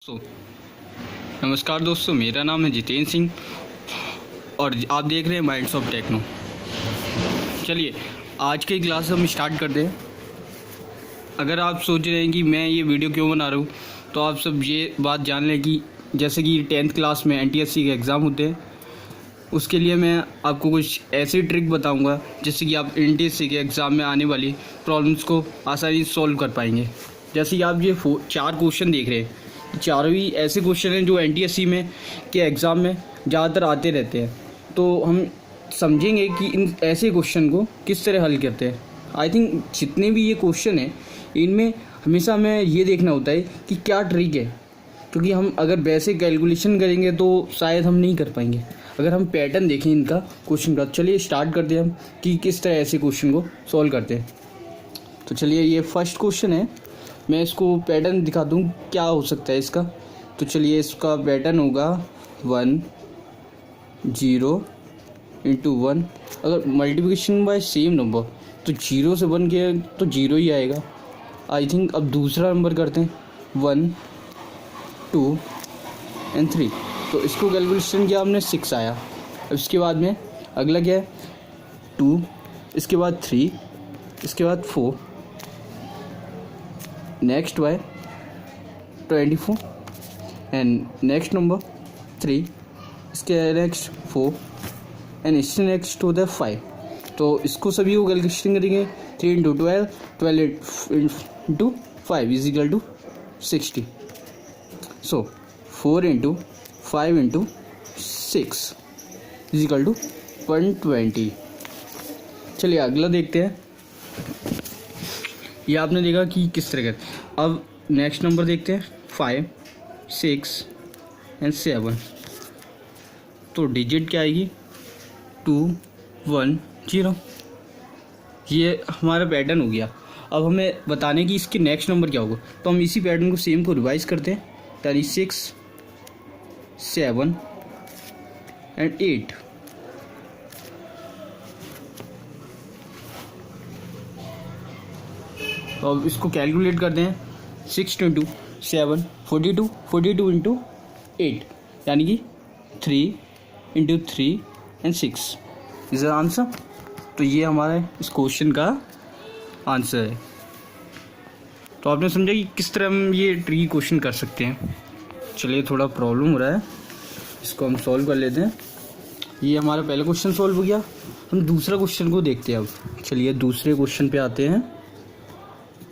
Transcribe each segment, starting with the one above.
नमस्कार दोस्तों, मेरा नाम है जितेंद्र सिंह और आप देख रहे हैं माइंड्स ऑफ टेक्नो। चलिए आज की क्लास हम स्टार्ट करते हैं। अगर आप सोच रहे हैं कि मैं ये वीडियो क्यों बना रहा हूँ, तो आप सब ये बात जान लें कि जैसे कि 10th क्लास में NTSC के एग्ज़ाम होते हैं, उसके लिए मैं आपको कुछ ऐसी ट्रिक बताऊंगा जिससे कि आप NTSC के एग्ज़ाम में आने वाली प्रॉब्लम्स को आसानी से सॉल्व कर पाएंगे। जैसे कि आप ये 4 क्वेश्चन देख रहे हैं, चारों ही ऐसे क्वेश्चन हैं जो NTSC में के एग्ज़ाम में ज़्यादातर आते रहते हैं। तो हम समझेंगे कि इन ऐसे क्वेश्चन को किस तरह हल करते हैं। आई थिंक जितने भी ये क्वेश्चन हैं, इनमें हमेशा हमें ये देखना होता है कि क्या ट्रिक है, क्योंकि हम अगर वैसे कैलकुलेशन करेंगे तो शायद हम नहीं कर पाएंगे। अगर हम पैटर्न देखें इनका क्वेश्चन का, चलिए स्टार्ट करते हैं हम कि किस तरह ऐसे क्वेश्चन को सॉल्व करते हैं। तो चलिए ये फर्स्ट क्वेश्चन है, मैं इसको पैटर्न दिखा दूँ क्या हो सकता है इसका। तो चलिए इसका पैटर्न होगा 1 0 × 1। अगर मल्टीप्लिकेशन बाय सेम नंबर तो 0 से 1 किया तो 0 ही आएगा। आई थिंक अब दूसरा नंबर करते हैं 1 2 और 3। तो इसको कैलकुलेशन किया हमने 6 आया। अब इसके बाद में अगला क्या है 2, इसके बाद 3, इसके बाद 4, next by 24 and next number 3, इसके नेक्स्ट 4 एंड इससे नेक्स्ट होता है 5। तो इसको सभी को कैलकुलेशन करेंगे 3 × 12, 12 × 5 = 60। सो 4 × 5 × 6 = 120। चलिए अगला देखते हैं। ये आपने देखा कि किस तरह का। अब नेक्स्ट नंबर देखते हैं 5 6 एंड 7। तो डिजिट क्या आएगी 2 1 0। ये हमारा पैटर्न हो गया। अब हमें बताने कि इसके नेक्स्ट नंबर क्या होगा, तो हम इसी पैटर्न को सेम को रिवाइज करते हैं। 6 7 एंड 8। तो अब इसको कैलकुलेट करते हैं। 6 × 7 42, 42 × 8 यानी कि 3 × 3 एंड 6 इज आंसर। तो ये हमारे इस क्वेश्चन का आंसर है। तो आपने समझा कि किस तरह हम ये ट्री क्वेश्चन कर सकते हैं। चलिए थोड़ा प्रॉब्लम हो रहा है, इसको हम सॉल्व कर लेते हैं। ये हमारा पहला क्वेश्चन सॉल्व हो गया। हम दूसरा क्वेश्चन को देखते हैं। अब चलिए दूसरे क्वेश्चन पे आते हैं।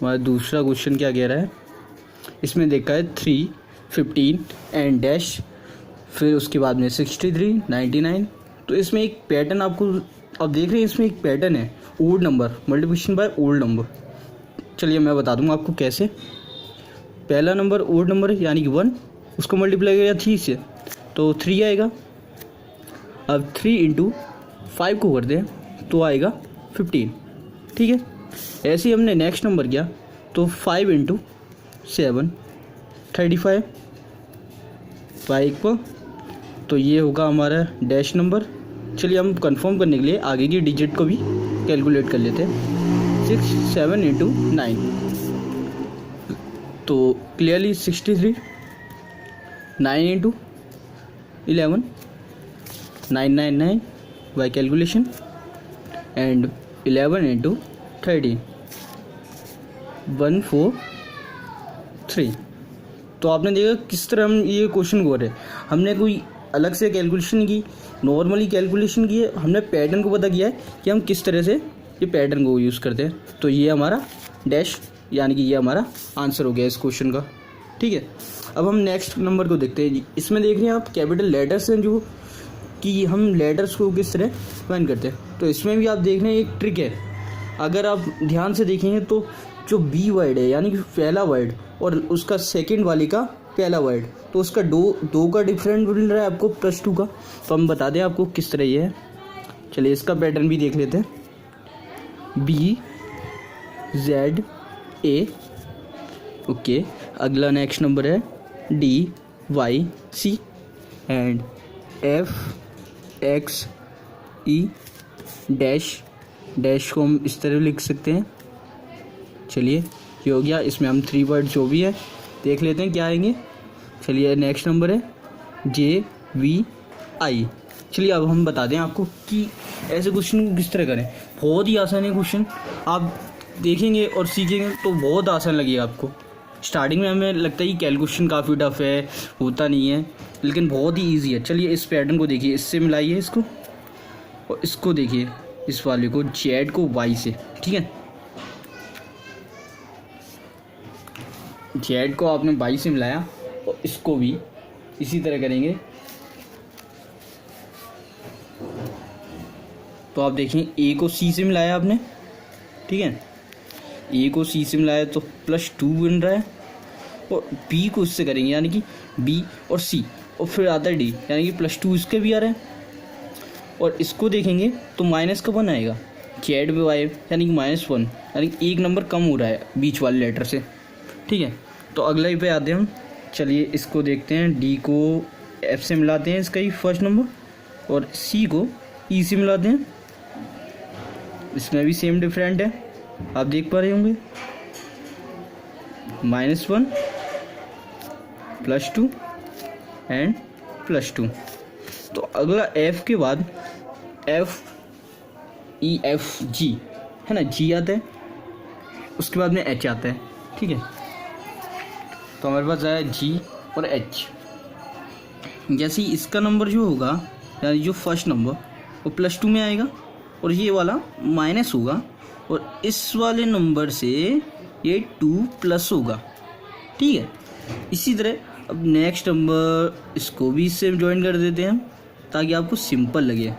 हमारा दूसरा क्वेश्चन क्या कह रहा है, इसमें देखा है 3 15 एंड डैश, फिर उसके बाद में 63 99। तो इसमें एक पैटर्न आपको अब देख रहे हैं, इसमें एक पैटर्न है odd number multiplication by old number. चलिए मैं बता दूंगा आपको कैसे। पहला नंबर ओड नंबर है यानी कि 1, उसको मल्टीप्लाई करेगा 3 से तो 3 आएगा। अब 3 × 5 को कर दें तो आएगा 15। ठीक है, ऐसे ही हमने नेक्स्ट नंबर किया तो 5 × 7 35 5 तो ये होगा हमारा डैश नंबर। चलिए हम कंफर्म करने के लिए आगे की डिजिट को भी कैलकुलेट कर लेते हैं। 6 7 × 9 तो क्लियरली 63। 9 × 11 999 by calculation and 11 × 13 143। तो आपने देखा किस तरह हम ये क्वेश्चन को रहे। हमने कोई अलग से कैलकुलेशन की, नॉर्मली कैलकुलेशन की है। हमने पैटर्न को पता किया है कि हम किस तरह से ये पैटर्न को यूज़ करते हैं। तो ये हमारा डैश यानी कि ये हमारा आंसर हो गया इस क्वेश्चन का। ठीक है, अब हम नेक्स्ट नंबर को देखते हैं। इसमें देख रहे हैं आप कैपिटल लेटर्स हैं जो कि हम लेटर्स को किस तरह फाइंड करते हैं। तो इसमें भी आप देख रहे हैं एक ट्रिक है। अगर आप ध्यान से देखेंगे तो जो बी वर्ड है यानी कि पहला वर्ड और उसका सेकंड वाले का पहला वर्ड, तो उसका दो का डिफरेंट मिल रहा है आपको +2 का। तो हम बता दें आपको किस तरह ये है। चलिए इसका पैटर्न भी देख लेते हैं। B Z A। ओके, अगला नेक्स्ट नंबर है D Y C and F X E dash. Dash को हम इस तरह लिख सकते हैं। चलिए ये हो गया। इसमें हम 3 वर्ड जो भी है देख लेते हैं क्या आएंगे। चलिए नेक्स्ट नंबर है JVI। चलिए अब हम बता दें आपको कि ऐसे क्वेश्चन को किस तरह करें। बहुत ही आसान है क्वेश्चन, आप देखेंगे और सीखेंगे तो बहुत आसान लगेगा आपको। स्टार्टिंग में हमें लगता है कि कैलकुलेशन काफ़ी टफ है, होता नहीं है, लेकिन बहुत ही ईजी है। चलिए इस पैटर्न को देखिए, इससे मिलाइए इसको और इसको देखिए, इस वाले को Z को Y से, ठीक है। Z को आपने Y से मिलाया और इसको भी इसी तरह करेंगे। तो आप देखें A को C से मिलाया आपने, ठीक है। A को C से मिलाया तो +2 बन रहा है, और B को इससे करेंगे यानी कि B और C, और फिर आता है D यानी कि +2 इसके भी आ रहा है। और इसको देखेंगे तो -1 आएगा, Z पे Y यानी कि -1, यानी कि एक नंबर कम हो रहा है बीच वाले लेटर से, ठीक है। तो अगला ही पे आते हैं हम। चलिए इसको देखते हैं, D को F से मिलाते हैं, इसका ही फर्स्ट नंबर, और C को E से मिलाते हैं। इसमें भी सेम डिफरेंट है, आप देख पा रहे होंगे, -1 +2 एंड +2। तो अगला F के बाद FEFG है ना, G आता है, उसके बाद में H आता है, ठीक है। तो हमारे पास आया G और H। जैसे ही इसका नंबर जो होगा, यानी जो फर्स्ट नंबर, वो +2 में आएगा और ये वाला माइनस होगा, और इस वाले नंबर से ये 2+ होगा, ठीक है। इसी तरह अब नेक्स्ट नंबर, इसको भी इससे ज्वाइन कर देते हैं हम ताकि आपको सिंपल लगे।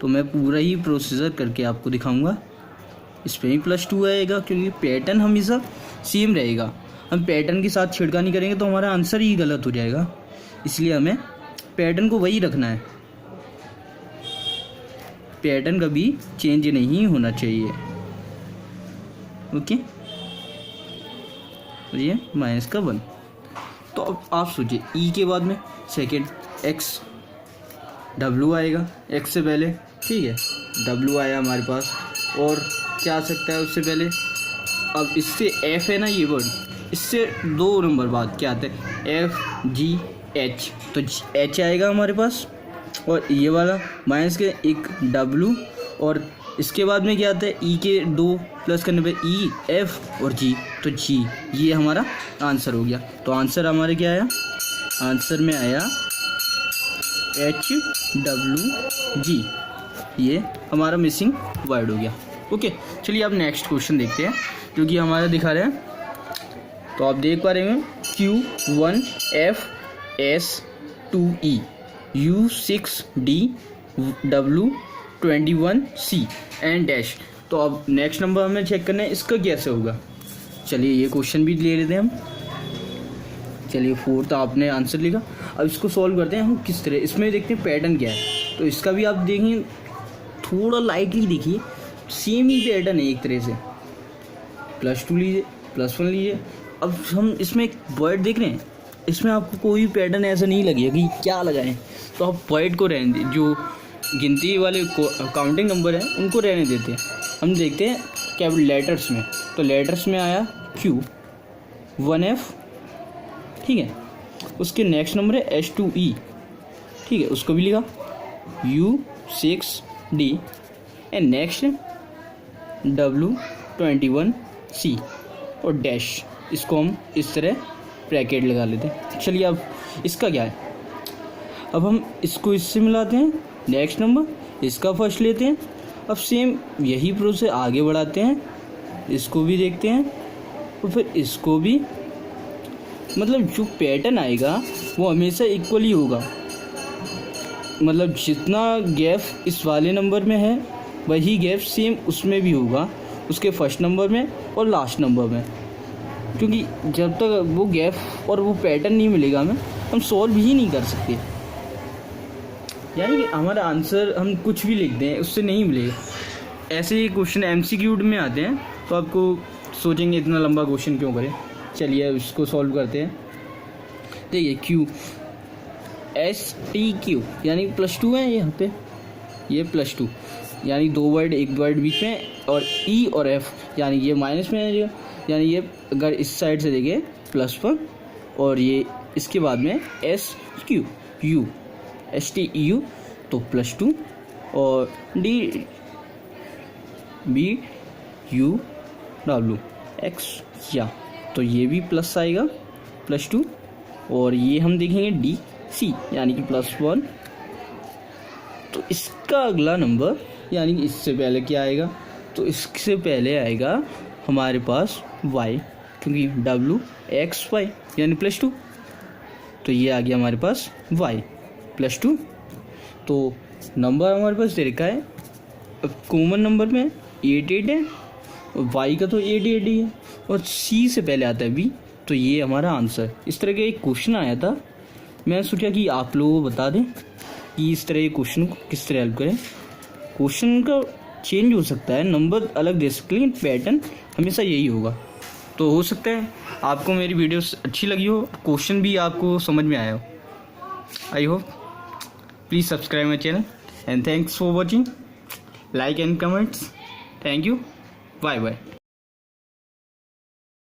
तो मैं पूरा ही प्रोसीजर करके आपको दिखाऊंगा। इस पर ही +2 आएगा क्योंकि पैटर्न हमेशा सेम रहेगा। हम पैटर्न के साथ छिड़कानी करेंगे तो हमारा आंसर ही गलत हो जाएगा, इसलिए हमें पैटर्न को वही रखना है। पैटर्न कभी चेंज नहीं होना चाहिए, ओके। और ये -1। तो अब आप सोचिए E के बाद में सेकेंड X, W आएगा X से पहले, ठीक है। W आया हमारे पास, और क्या आ सकता है उससे पहले। अब इससे F है ना ये वर्ड, इससे 2 नंबर बाद क्या आता है, FGH। तो H आएगा हमारे पास, और ये वाला माइनस के एक W, और इसके बाद में क्या आता है, E के 2 प्लस करने पे E, F और G, तो G, ये हमारा आंसर हो गया। तो आंसर हमारे क्या आया, आंसर में आया HWG, ये हमारा मिसिंग वर्ड हो गया, ओके। चलिए अब नेक्स्ट क्वेश्चन देखते हैं जो कि हमारा दिखा रहे हैं। तो आप देख पा रहे हैं Q1FS2E U6DW21C एंड डैश। तो अब नेक्स्ट नंबर हमें चेक करना है इसका कैसे होगा। चलिए ये क्वेश्चन भी ले लेते हैं हम। चलिए 4 आपने आंसर लिखा, अब इसको सॉल्व करते हैं हम किस तरह। इसमें देखते हैं पैटर्न क्या है, तो इसका भी आप देखें, थोड़ा लाइटली देखिए, सेम ही पैटर्न है एक तरह से। +2 लीजिए, +1 लीजिए। अब हम इसमें एक वर्ड देख रहे हैं, इसमें आपको कोई पैटर्न ऐसा नहीं लगेगा कि क्या लगाएं, तो आप वर्ड को रहने दें। जो गिनती वाले काउंटिंग नंबर हैं उनको रहने देते हैं। हम देखते हैं क्या लेटर्स में, तो लेटर्स में आया Q1F, ठीक है। उसके नेक्स्ट नंबर है H2E, ठीक है, उसको भी लिखा U6D एंड नेक्स्ट W21C और डैश। इसको हम इस तरह ब्रैकेट लगा लेते हैं। चलिए अब इसका क्या है, अब हम इसको इससे मिलाते हैं, नेक्स्ट नंबर इसका फर्स्ट लेते हैं। अब सेम यही प्रोसेस आगे बढ़ाते हैं, इसको भी देखते हैं और फिर इसको भी, मतलब जो पैटर्न आएगा वो हमेशा इक्वली होगा। मतलब जितना गैप इस वाले नंबर में है वही गैप सेम उसमें भी होगा, उसके फर्स्ट नंबर में और लास्ट नंबर में। क्योंकि जब तक वो गैप और वो पैटर्न नहीं मिलेगा हमें, हम सॉल्व ही नहीं कर सकते। यानी कि हमारा आंसर हम कुछ भी लिख दें उससे नहीं मिलेगा। ऐसे ही क्वेश्चन MCQ में आते हैं तो आपको सोचेंगे इतना लंबा क्वेश्चन क्यों करें। चलिए अब इसको सॉल्व करते हैं। देखिए QSTQ यानी +2 है यहाँ पे, ये +2 यानी 2 वर्ड, 1 वर्ड बीच में, और E और F यानी ये माइनस में है, यानी ये अगर इस साइड से देखें +1 और ये इसके बाद में S Q U S T U तो +2 और D B U W X या तो ये भी प्लस आएगा +2 और ये हम देखेंगे डी सी यानी कि +1। तो इसका अगला नंबर यानी कि इससे पहले क्या आएगा, तो इससे पहले आएगा हमारे पास y, क्योंकि w x y यानी +2, तो ये आ गया हमारे पास y +2। तो नंबर हमारे पास दे रखा है, कॉमन नंबर में 8 है और y का तो 8 ही है और c से पहले आता है b, तो ये हमारा आंसर। इस तरह का एक क्वेश्चन आया था, मैं सोचा कि आप लोगों को बता दें कि इस तरह के क्वेश्चन को किस तरह हल करें। क्वेश्चन का चेंज हो सकता है, नंबर अलग दे सकते हैं, पैटर्न हमेशा यही होगा। तो हो सकता है आपको मेरी वीडियोस अच्छी लगी हो, क्वेश्चन भी आपको समझ में आया हो। I hope please subscribe my channel and thanks for watching, like and comments. Thank you, bye bye.